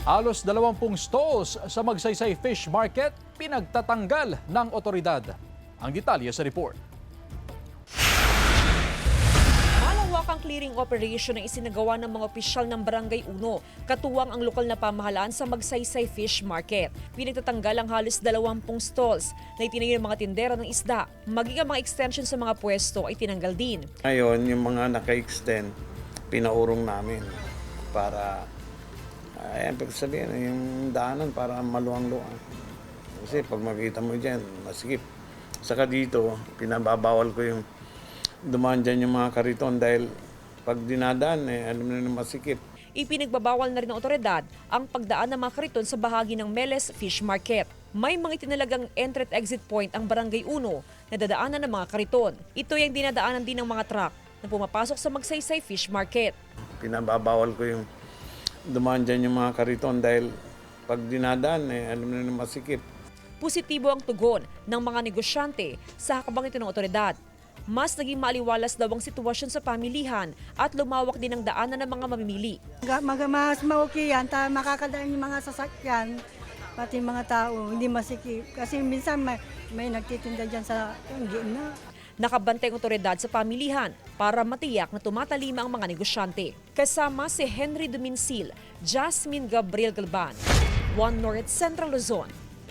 Halos 20 stalls sa Magsaysay Fish Market pinagtatanggal ng otoridad. Ang detalye sa report. Malawakang clearing operation ang isinagawa ng mga opisyal ng Barangay 1, katuwang ang lokal na pamahalaan sa Magsaysay Fish Market. Pinagtatanggal ang halos 20 stalls na itinayo ng mga tindera ng isda. Maging ang mga extension sa mga pwesto ay tinanggal din. Ngayon, yung mga naka-extend, pinaurong namin para sabihin, yung daanan para maluwang-luwang. Kasi pag makita mo dyan, masikip. Saka dito, pinababawal ko yung dumaan dyan yung mga kariton dahil pag dinadaan, alam na masikip. Ipinagbabawal na rin ng otoridad ang pagdaan ng mga kariton sa bahagi ng Meles Fish Market. May mga itinalagang entry at exit point ang Barangay 1 na dadaanan ng mga kariton. Ito yung dinadaanan din ng mga truck na pumapasok sa Magsaysay Fish Market. Pinababawal ko yung dumaan dyan yung mga kariton dahil pag dinadaan, alam na masikip. Positibo ang tugon ng mga negosyante sa hakbang ito ng otoridad. Mas naging maaliwalas daw ang sitwasyon sa pamilihan at lumawak din ang daanan ng mga mamimili. Mas maukay yan, makakadaan yung mga sasakyan, pati mga tao, hindi masikip. Kasi minsan may nagtitinda dyan sa gitna. Nakabantay ang otoridad sa pamilihan para matiyak na tumatalima ang mga negosyante. Kasama si Henry Duminsil, Jasmine Gabriel Galban, One North Central Luzon.